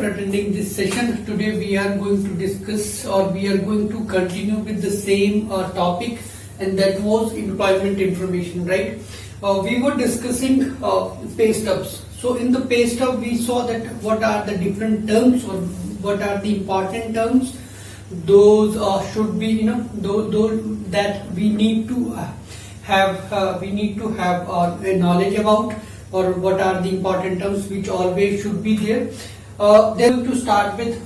for attending this session. Today we are going to discuss, or we are going to continue with the same topic, and that was employment information, right? We were discussing pay stubs. So in the pay stub we saw that what are the different terms, or what are the important terms. Those should be, those that we need to have a knowledge about, or what are the important terms which always should be there. They're going to start with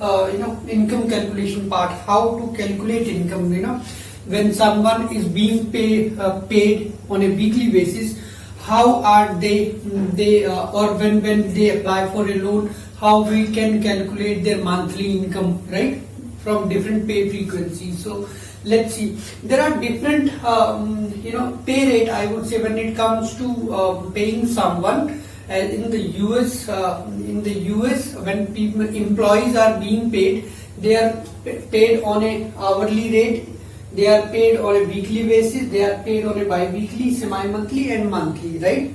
income calculation part. How to calculate income? When someone is being paid on a weekly basis, how are they or when they apply for a loan, how we can calculate their monthly income, right, from different pay frequencies. So let's see, there are different pay rate, I would say, when it comes to paying someone. In the US, when employees are being paid, they are paid on a hourly rate, they are paid on a weekly basis, they are paid on a bi-weekly, semi-monthly and monthly, right?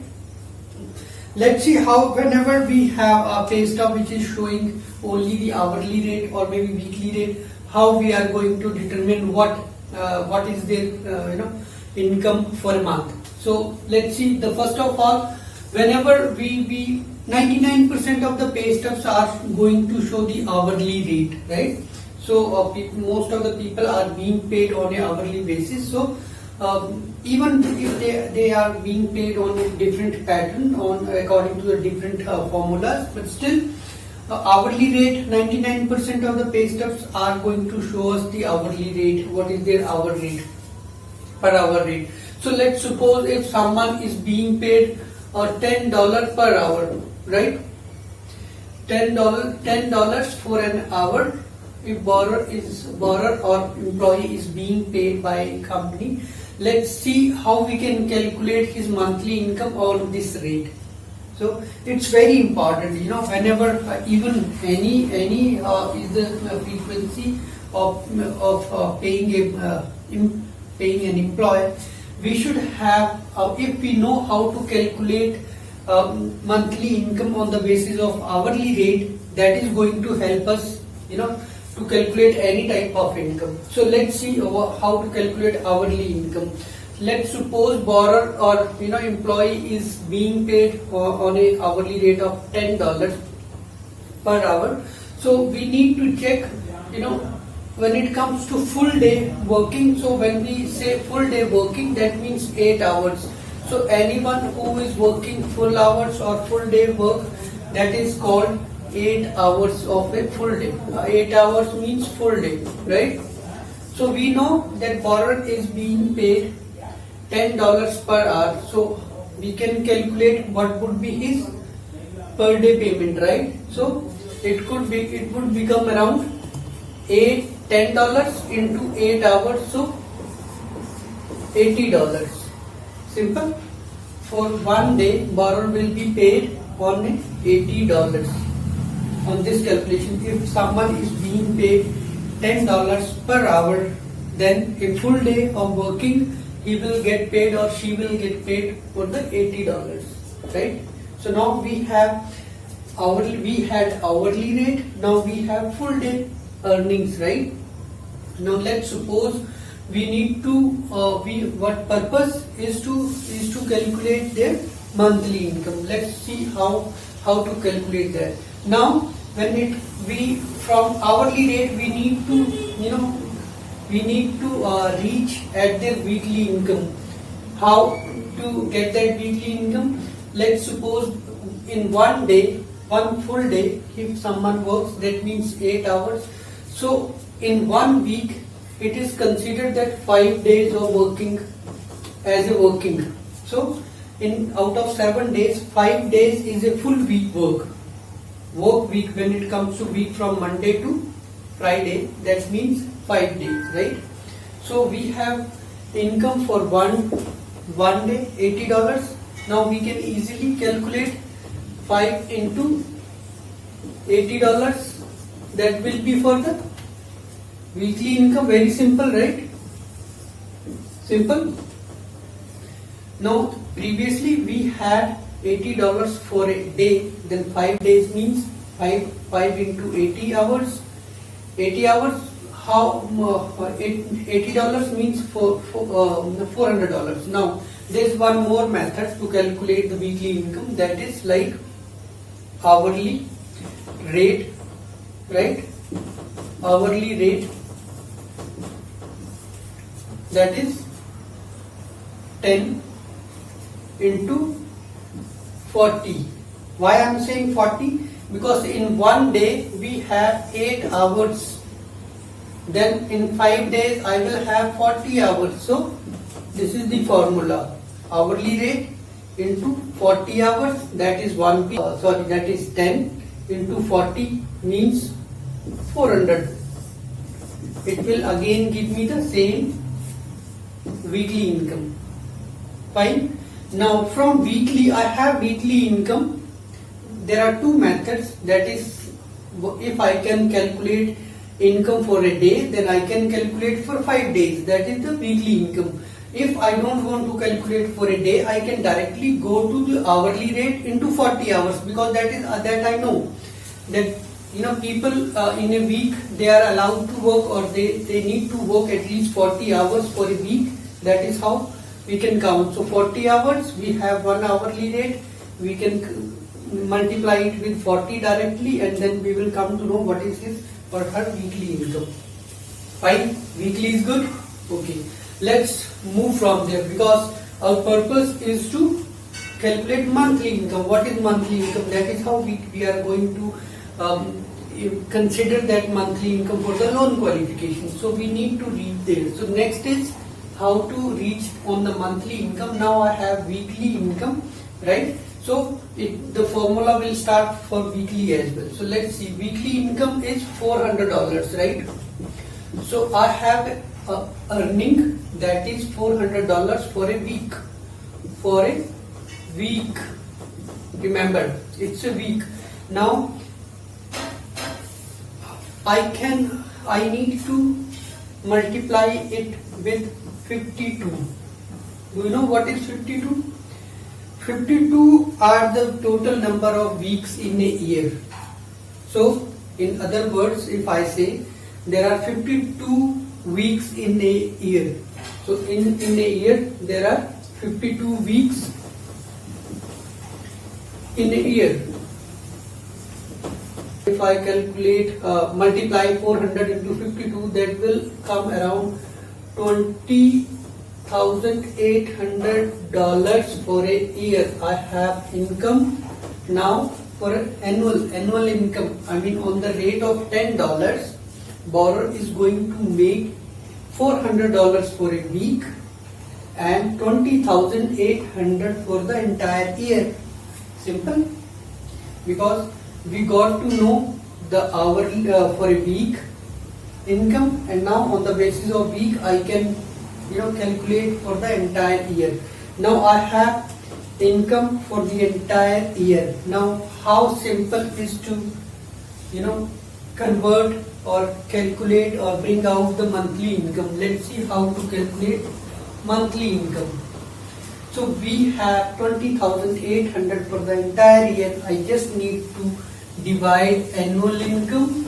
Let's see how, whenever we have a pay stub which is showing only the hourly rate or maybe weekly rate, how we are going to determine what is their income for a month. So let's see, the first of all, whenever we 99% of the pay stubs are going to show the hourly rate, right? So most of the people are being paid on a hourly basis. So even if they are being paid on a different pattern, on according to the different formulas, but still hourly rate, 99% of the pay stubs are going to show us the hourly rate. What is their hour rate, per hour rate? So let's suppose if someone is being paid $10 per hour, right? $10 for an hour. If borrower or employee is being paid by a company, let's see how we can calculate his monthly income on this rate. So it's very important, whenever even any is the frequency of paying an employer, we should have, if we know how to calculate monthly income on the basis of hourly rate, that is going to help us, to calculate any type of income. So let's see how to calculate hourly income. Let's suppose borrower or employee is being paid on a hourly rate of $10 per hour. So we need to check, when it comes to full day working. So when we say full day working, that means 8 hours. So anyone who is working full hours or full day work, that is called 8 hours of a full day. 8 hours means full day, right? So we know that borrower is being paid $10 per hour. So we can calculate what would be his per day payment, right? So it would become around $10 into 8 hours, so $80. Simple. For one day, borrower will be paid on $80. On this calculation, if someone is being paid $10 per hour, then a full day of working, he will get paid or she will get paid for the $80, right? So now we have hourly, we had hourly rate, now we have full day earnings, right? Now let's suppose we need to what purpose is to calculate their monthly income. Let's see how to calculate that. Now when from hourly rate we need to reach at their weekly income. How to get that weekly income? Let's suppose in one day, one full day, if someone works, that means 8 hours. So in 1 week, it is considered that 5 days of working as a working. So out of 7 days, 5 days is a full week work week. When it comes to week from Monday to Friday, that means 5 days, right? So we have income for one day, $80. Now we can easily calculate 5 into $80. That will be for the weekly income. Very simple, right? Simple. Now previously we had $80 for a day, then 5 days means 5 into 80 hours. 80 hours, how $80 means $400. Now there is one more method to calculate the weekly income, that is like hourly rate, right? Hourly rate, that is 10 into 40. Why I am saying 40? Because in one day we have 8 hours. Then in 5 days I will have 40 hours. So this is the formula. Hourly rate into 40 hours, that is 10 into 40 means 400. It will again give me the same weekly income. Fine. Now from weekly, I have weekly income. There are two methods, that is, if I can calculate income for a day, then I can calculate for 5 days, that is the weekly income. If I don't want to calculate for a day, I can directly go to the hourly rate into 40 hours, because that I know that people in a week they are allowed to work, or they need to work at least 40 hours for a week. That is how we can count. So 40 hours, we have one hourly rate, we can multiply it with 40 directly, and then we will come to know what is his or her weekly income. Fine, weekly is good. Okay, let's move from there, because our purpose is to calculate monthly income. What is monthly income? That is how we are going to consider that monthly income for the loan qualification. So we need to reach there. So next is how to reach on the monthly income. Now I have weekly income, right? So the formula will start for weekly as well. So let's see, weekly income is $400, right? So I have a earning that is $400 for a week. For a week, remember, it's a week. Now I need to multiply it with 52. Do you know what is 52? 52 are the total number of weeks in a year. So in other words, if I say there are 52 weeks in a year. So in a year there are 52 weeks in a year. If I calculate, multiply 400 into 52, that will come around $20,800 for a year. I have income. Now for annual income, I mean on the rate of $10, borrower is going to make $400 for a week and $20,800 for the entire year. Simple, because we got to know the hourly for a week income, and now on the basis of week I can calculate for the entire year. Now I have income for the entire year. Now how simple is to convert or calculate or bring out the monthly income. Let's see how to calculate monthly income. So we have 20,800 for the entire year. I just need to divide annual income,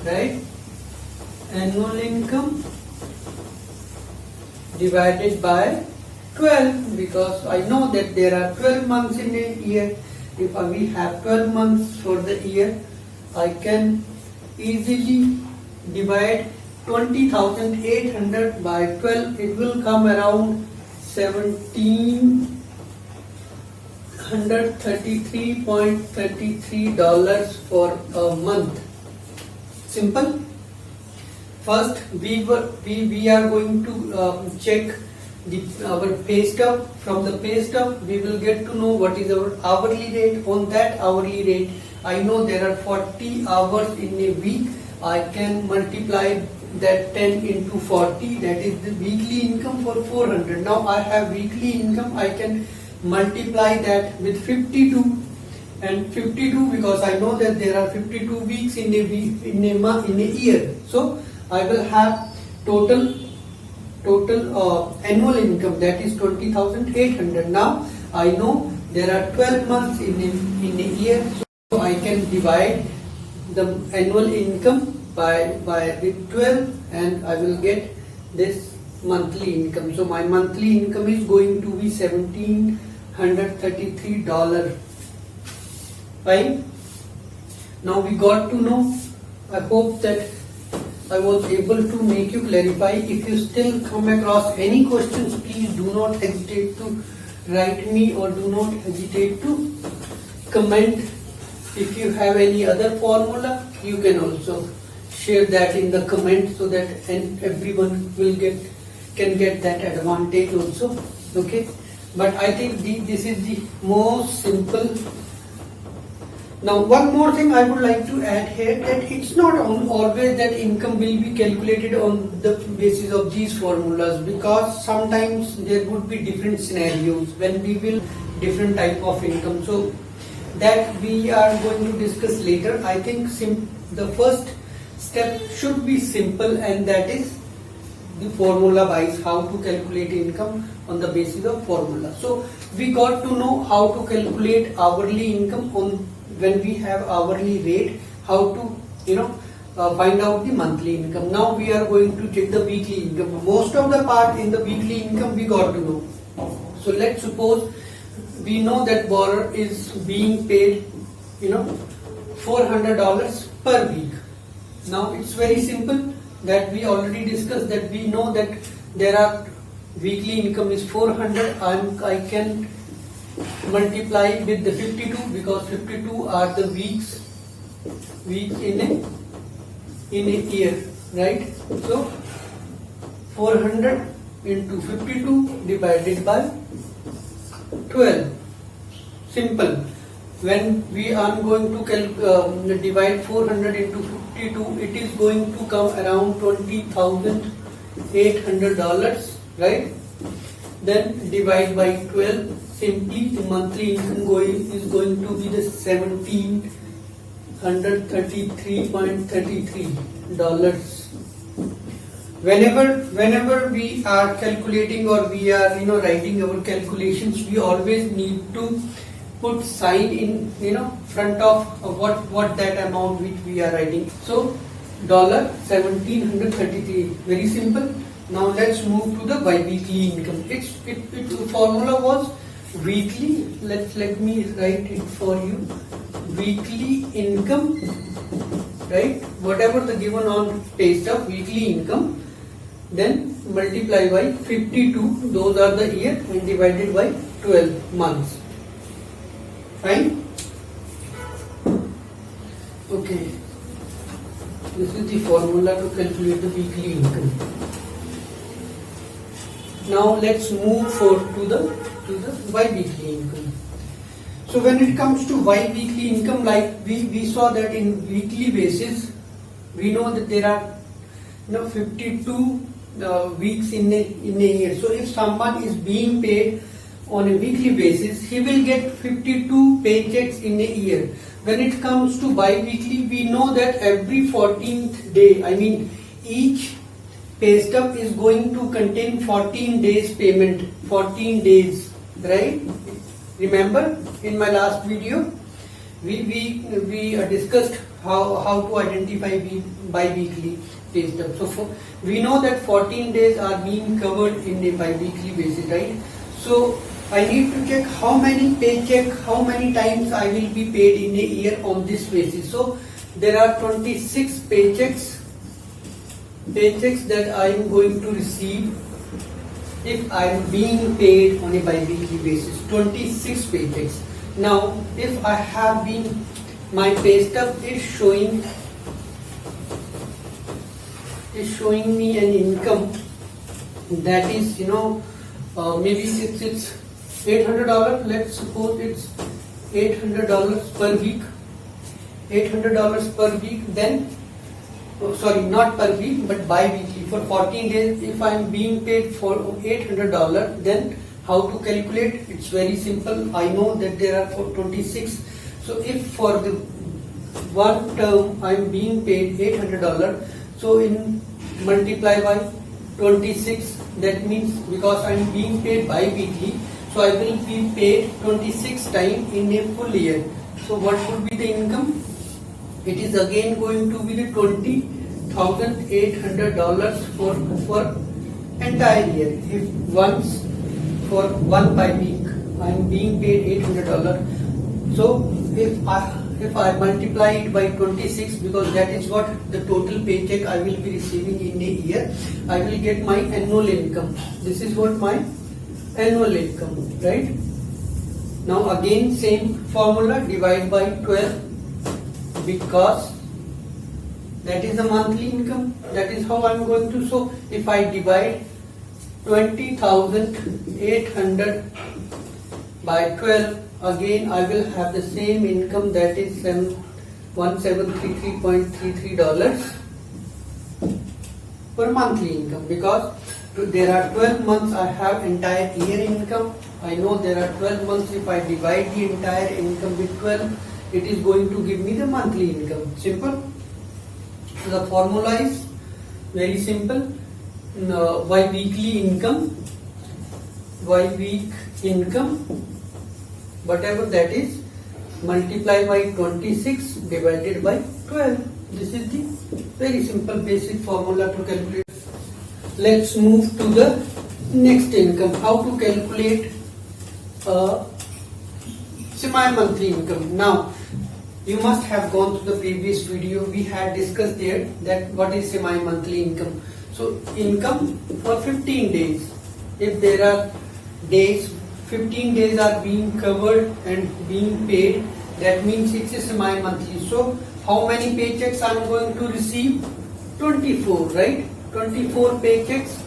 right? Annual income divided by 12, because I know that there are 12 months in a year. If we have 12 months for the year, I can easily divide 20,800 by 12. It will come around $1,733.33 for a month. Simple. First, we are going to check our pay stub. From the pay stub, we will get to know what is our hourly rate. On that hourly rate, I know there are 40 hours in a week. I can multiply that 10 into 40. That is the weekly income for 400. Now I have weekly income. I can multiply that with 52, and 52, because I know that there are 52 weeks in a week, in a year. So I will have total annual income, that is 20,800. Now I know there are 12 months in a year, so I can divide the annual income by with 12, and I will get this monthly income. So my monthly income is going to be $1,733. Fine. Now we got to know. I hope that I was able to make you clarify. If you still come across any questions, please do not hesitate to write me or do not hesitate to comment. If you have any other formula, you can also share that in the comment so that everyone can get that advantage also. Okay, but I think this is the most simple. Now one more thing I would like to add here, that it's not always that income will be calculated on the basis of these formulas, because sometimes there would be different scenarios when we will different type of income. So that we are going to discuss later. I think the first step should be simple, and that is the formula wise how to calculate income on the basis of formula. So we got to know how to calculate hourly income on when we have hourly rate, how to find out the monthly income. Now we are going to check the weekly income. Most of the part in the weekly income we got to know. So let's suppose we know that borrower is being paid $400 per week. Now it's very simple, that we already discussed, that we know that there are weekly income is 400. I can multiply with the 52, because 52 are the weeks in a year, right? So 400 into 52 divided by 12. Simple. When we are going to divide 400 into 52, it is going to come around $20,800, right? Then divide by 12. Simply the monthly income is going to be the $1,733.33. Whenever we are calculating or we are writing our calculations, we always need to put sign in front of what that amount which we are writing. So $1,733. Very simple. Now let's move to the bi-weekly income. Its formula was weekly. Let me write it for you. Weekly income, right? Whatever the given on pay stub, weekly income, then multiply by 52, those are the year, and divided by 12 months. Fine? Okay. This is the formula to calculate the weekly income. Now let's move forward to the bi-weekly income. So when it comes to bi-weekly income, like we saw that in weekly basis, we know that there are 52 weeks in a year. So if someone is being paid on a weekly basis, he will get 52 paychecks in a year. When it comes to bi-weekly, we know that every 14th day, each pay stub is going to contain 14 days payment, 14 days, right? Remember in my last video, we discussed how to identify bi-weekly pay stub. So we know that 14 days are being covered in a bi-weekly basis, right? So I need to check how many paycheck, how many times I will be paid in a year on this basis. So there are 26 paychecks that I am going to receive if I am being paid on a bi-weekly basis. 26 paychecks. Now if I have been, my pay stub is showing me an income that is maybe it's $800. Let's suppose it's $800 per week. $800 per week. Then sorry, not per week but bi-weekly. For 14 days, if I am being paid for $800, then how to calculate? It's very simple. I know that there are 26. So if for the one term I am being paid $800, so in multiply by 26, that means because I am being paid bi-weekly, so I will be paid 26 times in a full year. So what would be the income? it is again going to be the $20,800 for entire year. If once for one by week I am being paid $800, so if I multiply it by 26, because that is what the total paycheck I will be receiving in a year, I will get my annual income. This is what my annual income, right? Now again same formula, divide by 12, because that is the monthly income. That is how I am going to. So if I divide 20,800 by 12, again I will have the same income, that is $1733.33 per monthly income, because there are 12 months I have entire year income. I know there are 12 months. If I divide the entire income with 12, it is going to give me the monthly income. Simple. So the formula is very simple. Y weekly income, Y week income, whatever that is, multiply by 26 divided by 12. This is the very simple basic formula to calculate. Let's move to the next income. How to calculate semi-monthly income. Now, you must have gone through the previous video. We had discussed there that what is semi-monthly income. So, income for 15 days. If there are days, 15 days are being covered and being paid, that means it's a semi-monthly. So, how many paychecks I am going to receive? 24, right? 24 paychecks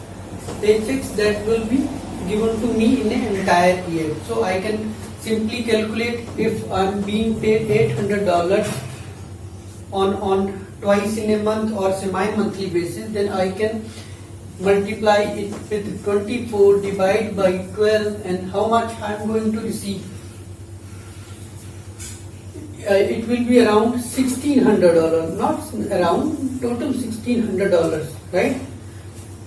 that will be given to me in an entire year. So I can simply calculate, if I am being paid $800 on twice in a month or semi-monthly basis, then I can multiply it with 24, divide by 12, and how much I am going to receive. It will be around $1,600, not around, total $1,600, right?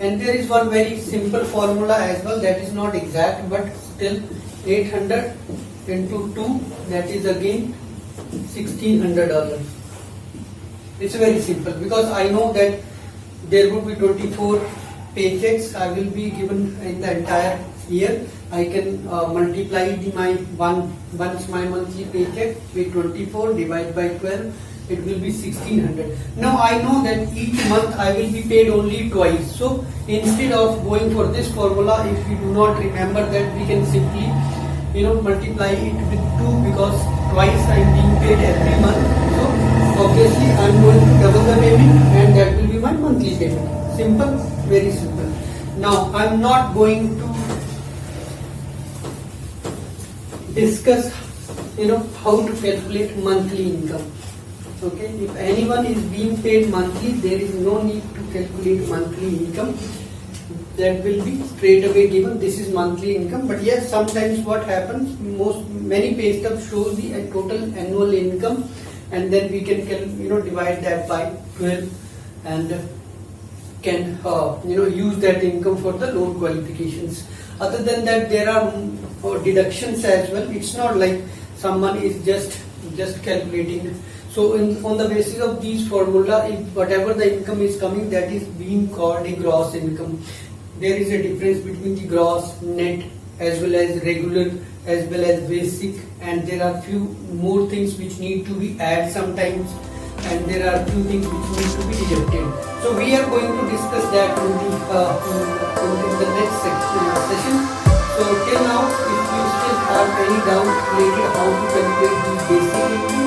And there is one very simple formula as well, that is not exact, but still 800 into 2, that is again $1,600. It's very simple, because I know that there will be 24 paychecks I will be given in the entire year. I can multiply my once my monthly paycheck with 24, divide by 12, it will be 1,600. Now I know that each month I will be paid only twice. So instead of going for this formula, if we do not remember that, we can simply multiply it with 2, because twice I am being paid every month. So obviously I am going to double the payment, and that will be my monthly payment. Simple, very simple. Now I am not going to discuss how to calculate monthly income. Okay, if anyone is being paid monthly, there is no need to calculate monthly income. That will be straight away given. This is monthly income. But yes, sometimes what happens, many pay stubs shows the total annual income, and then we can divide that by 12 and can use that income for the loan qualifications. Other than that, there are deductions as well. It's not like someone is just calculating. So on the basis of these formula, if whatever the income is coming, that is being called a gross income. There is a difference between the gross, net, as well as regular, as well as basic, and there are few more things which need to be added sometimes, and there are few things which need to be deducted. So we are going to discuss that in the next session. So till now, if you still have any doubt related how to calculate the basic income,